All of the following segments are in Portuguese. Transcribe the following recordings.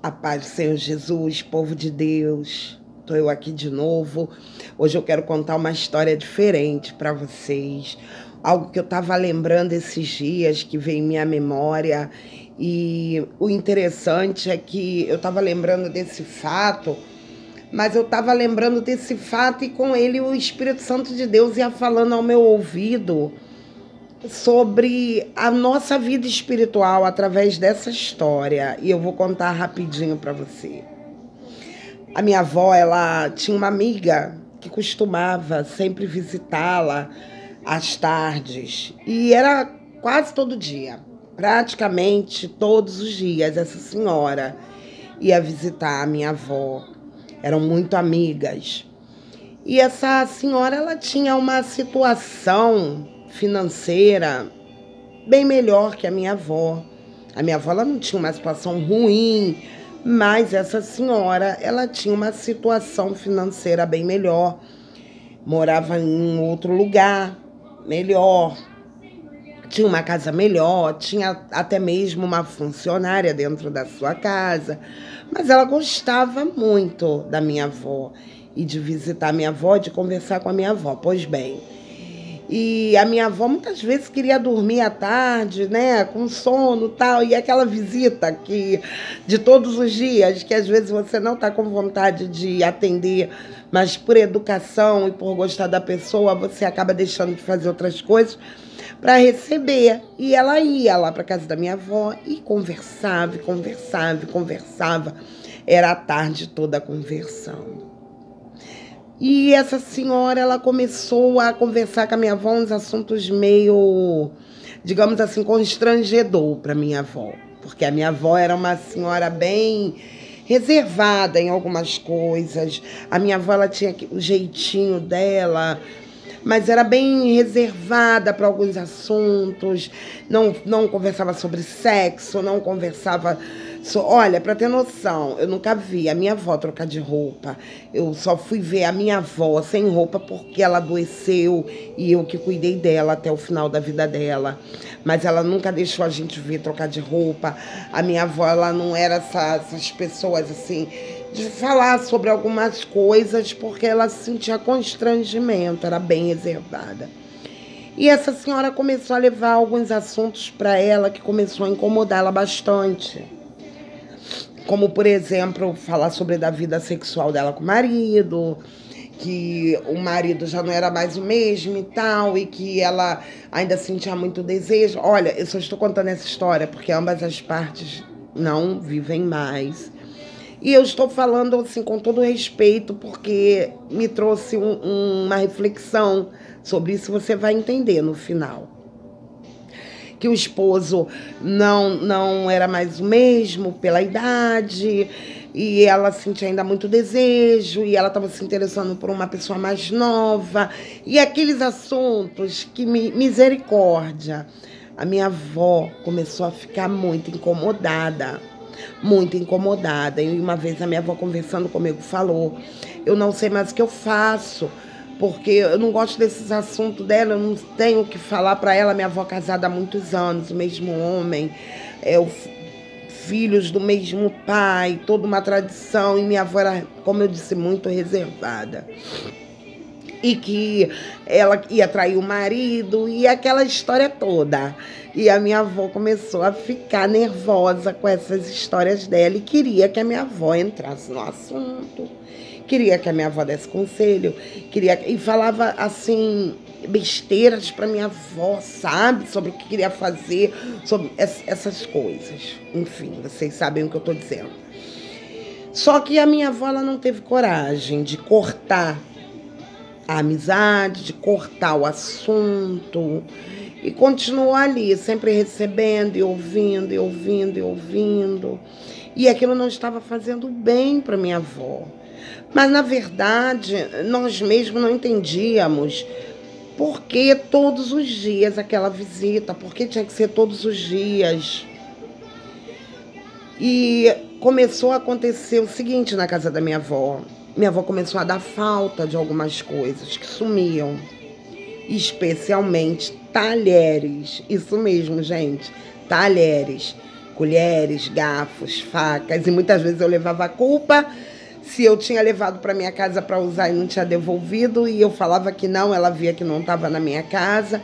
A paz do Senhor Jesus, povo de Deus, estou eu aqui de novo. Hoje eu quero contar uma história diferente para vocês. Algo que eu estava lembrando esses dias, que veio em minha memória. E o interessante é que eu estava lembrando desse fato, mas eu estava lembrando desse fato e com ele o Espírito Santo de Deus ia falando ao meu ouvido sobre a nossa vida espiritual através dessa história. E eu vou contar rapidinho para você. A minha avó, ela tinha uma amiga que costumava sempre visitá-la às tardes. E era quase todo dia, praticamente todos os dias, essa senhora ia visitar a minha avó. Eram muito amigas. E essa senhora, ela tinha uma situação financeira bem melhor que a minha avó. A minha avó, ela não tinha uma situação ruim, mas essa senhora, ela tinha uma situação financeira bem melhor. Morava em um outro lugar melhor, tinha uma casa melhor, tinha até mesmo uma funcionária dentro da sua casa. Mas ela gostava muito da minha avó e de visitar a minha avó, de conversar com a minha avó. Pois bem, e a minha avó muitas vezes queria dormir à tarde, né, com sono e tal, e aquela visita que de todos os dias, que às vezes você não está com vontade de atender, mas por educação e por gostar da pessoa, você acaba deixando de fazer outras coisas para receber. E ela ia lá para casa da minha avó e conversava, e conversava, e conversava. Era a tarde toda conversando. E essa senhora, ela começou a conversar com a minha avó uns assuntos meio, digamos assim, constrangedor para minha avó. Porque a minha avó era uma senhora bem reservada em algumas coisas. A minha avó, ela tinha o jeitinho dela, mas era bem reservada para alguns assuntos. Não conversava sobre sexo, não conversava... Olha, para ter noção, eu nunca vi a minha avó trocar de roupa. Eu só fui ver a minha avó sem roupa porque ela adoeceu e eu que cuidei dela até o final da vida dela. Mas ela nunca deixou a gente ver trocar de roupa. A minha avó, ela não era essas pessoas assim de falar sobre algumas coisas porque ela sentia constrangimento, era bem reservada. E essa senhora começou a levar alguns assuntos para ela que começou a incomodá-la bastante. Como, por exemplo, falar sobre a vida sexual dela com o marido, que o marido já não era mais o mesmo e tal, e que ela ainda sentia muito desejo. Olha, eu só estou contando essa história porque ambas as partes não vivem mais. E eu estou falando assim com todo respeito porque me trouxe uma reflexão sobre isso, você vai entender no final. Que o esposo não era mais o mesmo pela idade, e ela sentia ainda muito desejo, e ela estava se interessando por uma pessoa mais nova, e aqueles assuntos que, misericórdia, a minha avó começou a ficar muito incomodada, e uma vez a minha avó conversando comigo falou, eu não sei mais o que eu faço, porque eu não gosto desses assuntos dela, eu não tenho o que falar para ela. Minha avó casada há muitos anos, o mesmo homem, filhos do mesmo pai, toda uma tradição, e minha avó era, como eu disse, muito reservada. E que ela ia trair o marido, e aquela história toda. E a minha avó começou a ficar nervosa com essas histórias dela e queria que a minha avó entrasse no assunto. Queria que a minha avó desse conselho, e falava assim, besteiras para minha avó, sabe? Sobre o que queria fazer, sobre essas coisas. Enfim, vocês sabem o que eu estou dizendo. Só que a minha avó, ela não teve coragem de cortar a amizade, de cortar o assunto, e continuou ali, sempre recebendo e ouvindo, e ouvindo, e ouvindo. E aquilo não estava fazendo bem para minha avó. Mas, na verdade, nós mesmos não entendíamos por que todos os dias aquela visita, por que tinha que ser todos os dias. E começou a acontecer o seguinte na casa da minha avó. Minha avó começou a dar falta de algumas coisas que sumiam, especialmente talheres. Isso mesmo, gente, talheres. colheres, garfos, facas, e muitas vezes eu levava a culpa se eu tinha levado para minha casa para usar e não tinha devolvido, e eu falava que não, ela via que não estava na minha casa,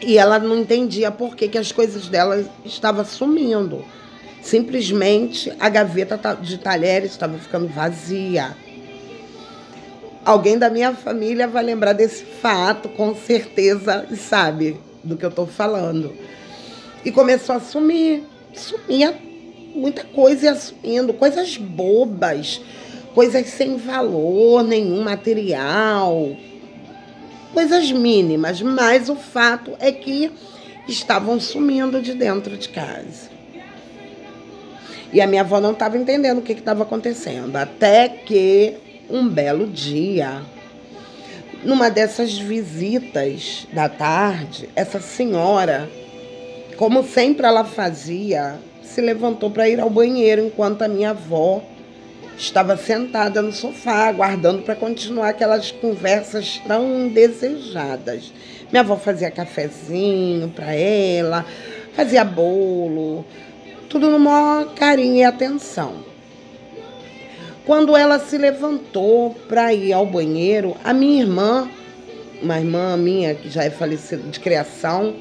e ela não entendia por que as coisas dela estavam sumindo. Simplesmente a gaveta de talheres estava ficando vazia. Alguém da minha família vai lembrar desse fato, com certeza, e sabe do que eu estou falando. E começou a sumir. Sumia muita coisa, ia sumindo. Coisas bobas, coisas sem valor nenhum, material. Coisas mínimas, mas o fato é que estavam sumindo de dentro de casa. E a minha avó não estava entendendo o que estava acontecendo. Até que, um belo dia, numa dessas visitas da tarde, essa senhora, como sempre ela fazia, se levantou para ir ao banheiro enquanto a minha avó estava sentada no sofá, aguardando para continuar aquelas conversas tão desejadas. Minha avó fazia cafezinho para ela, fazia bolo, tudo no maior carinho e atenção. Quando ela se levantou para ir ao banheiro, a minha irmã, uma irmã minha que já é falecida de criação,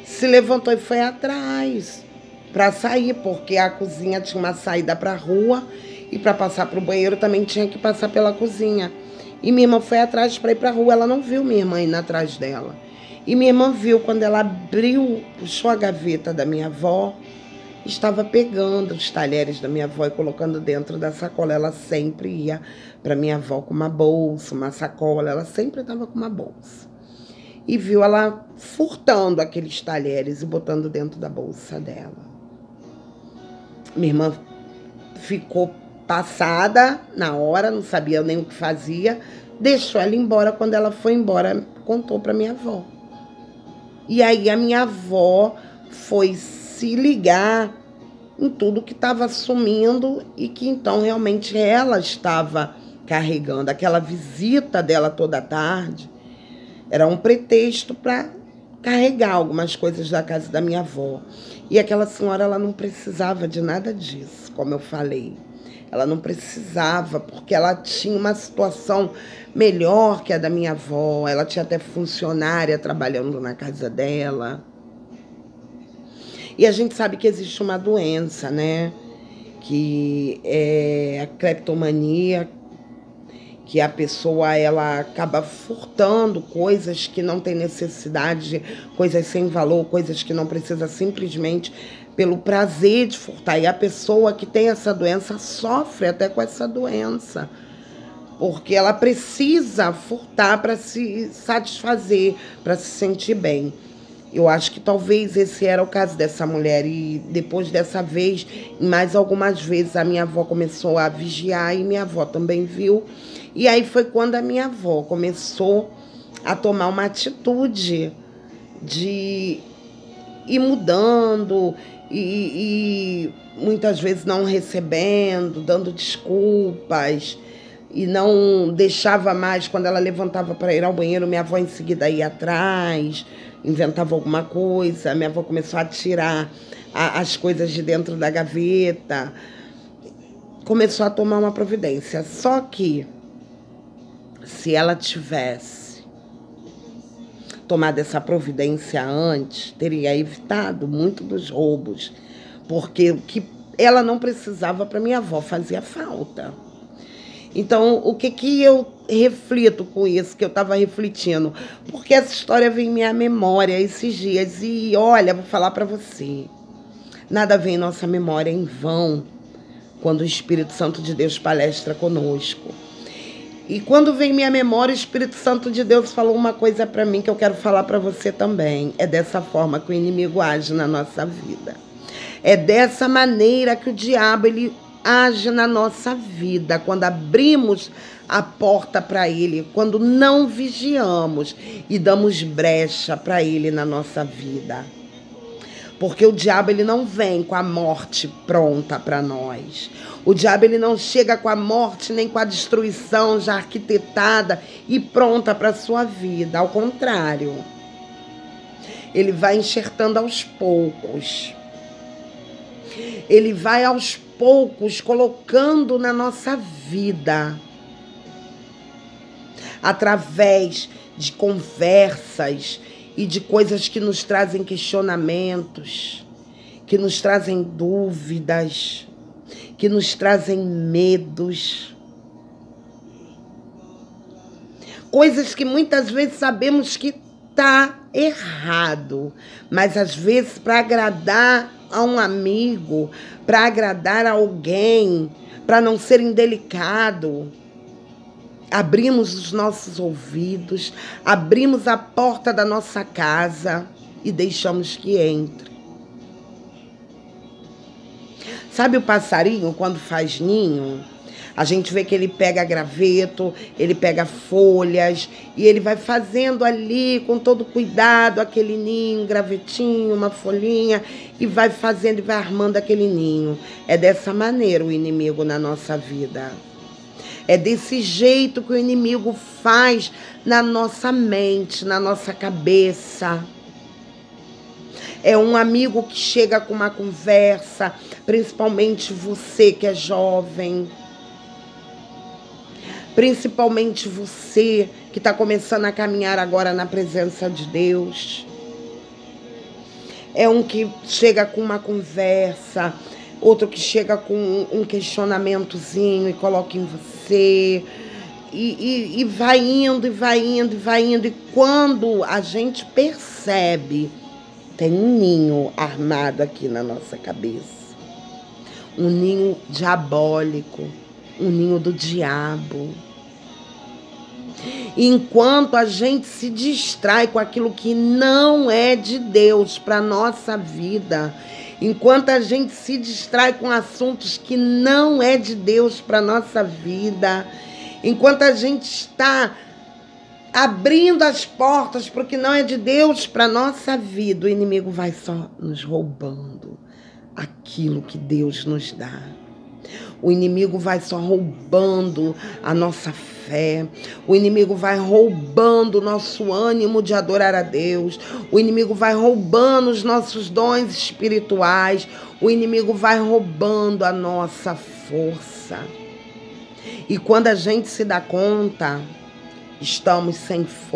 se levantou e foi atrás para sair, porque a cozinha tinha uma saída para a rua e para passar para o banheiro também tinha que passar pela cozinha. E minha irmã foi atrás para ir para a rua, ela não viu minha irmã indo atrás dela. E minha irmã viu quando ela abriu, puxou a gaveta da minha avó, estava pegando os talheres da minha avó e colocando dentro da sacola. Ela sempre ia para minha avó com uma bolsa, uma sacola, ela sempre estava com uma bolsa. E viu ela furtando aqueles talheres e botando dentro da bolsa dela. Minha irmã ficou passada na hora, não sabia nem o que fazia, deixou ela embora. Quando ela foi embora, contou para minha avó. E aí a minha avó foi se ligar em tudo que estava sumindo e que então realmente ela estava carregando. Aquela visita dela toda tarde era um pretexto para carregar algumas coisas da casa da minha avó. E aquela senhora, ela não precisava de nada disso, como eu falei. Ela não precisava, porque ela tinha uma situação melhor que a da minha avó. Ela tinha até funcionária trabalhando na casa dela. E a gente sabe que existe uma doença, né? Que é a cleptomania, que a pessoa ela acaba furtando coisas que não tem necessidade, coisas sem valor, coisas que não precisa, simplesmente pelo prazer de furtar. E a pessoa que tem essa doença sofre até com essa doença, porque ela precisa furtar para se satisfazer, para se sentir bem. Eu acho que talvez esse era o caso dessa mulher. E depois dessa vez, mais algumas vezes, a minha avó começou a vigiar e minha avó também viu. E aí foi quando a minha avó começou a tomar uma atitude de ir mudando e muitas vezes não recebendo, dando desculpas. E não deixava mais, quando ela levantava para ir ao banheiro, minha avó em seguida ia atrás, inventava alguma coisa. Minha avó começou a tirar as coisas de dentro da gaveta, começou a tomar uma providência. Só que, se ela tivesse tomado essa providência antes, teria evitado muito dos roubos, porque o que ela não precisava para minha avó fazia falta. Então, o que eu reflito com isso, que eu estava refletindo? Porque essa história vem em minha memória esses dias. E, olha, vou falar para você. Nada vem em nossa memória em vão quando o Espírito Santo de Deus palestra conosco. E quando vem em minha memória, o Espírito Santo de Deus falou uma coisa para mim que eu quero falar para você também. É dessa forma que o inimigo age na nossa vida. É dessa maneira que o diabo, ele age na nossa vida, quando abrimos a porta para ele, quando não vigiamos e damos brecha para ele na nossa vida. Porque o diabo, ele não vem com a morte pronta para nós. O diabo, ele não chega com a morte nem com a destruição já arquitetada e pronta para a sua vida. Ao contrário, ele vai enxertando aos poucos. Ele vai aos poucos colocando na nossa vida, através de conversas e de coisas que nos trazem questionamentos, que nos trazem dúvidas, que nos trazem medos. Coisas que muitas vezes sabemos que está errado, mas às vezes para agradar a um amigo, para agradar a alguém, para não ser indelicado, abrimos os nossos ouvidos, abrimos a porta da nossa casa e deixamos que entre. Sabe o passarinho quando faz ninho? A gente vê que ele pega graveto, ele pega folhas e ele vai fazendo ali com todo cuidado aquele ninho, um gravetinho, uma folhinha e vai fazendo e vai armando aquele ninho. É dessa maneira o inimigo na nossa vida. É desse jeito que o inimigo faz na nossa mente, na nossa cabeça. É um amigo que chega com uma conversa, principalmente você que é jovem. Principalmente você que está começando a caminhar agora na presença de Deus. É um que chega com uma conversa, outro que chega com um questionamentozinho e coloca em você. E vai indo, e vai indo, e vai indo. E quando a gente percebe, tem um ninho armado aqui na nossa cabeça. Um ninho diabólico, um ninho do diabo. Enquanto a gente se distrai com aquilo que não é de Deus para a nossa vida, enquanto a gente se distrai com assuntos que não é de Deus para a nossa vida, enquanto a gente está abrindo as portas para o que não é de Deus para a nossa vida, o inimigo vai só nos roubando aquilo que Deus nos dá. O inimigo vai só roubando a nossa fé. O inimigo vai roubando o nosso ânimo de adorar a Deus. O inimigo vai roubando os nossos dons espirituais. O inimigo vai roubando a nossa força. E quando a gente se dá conta, estamos sem força.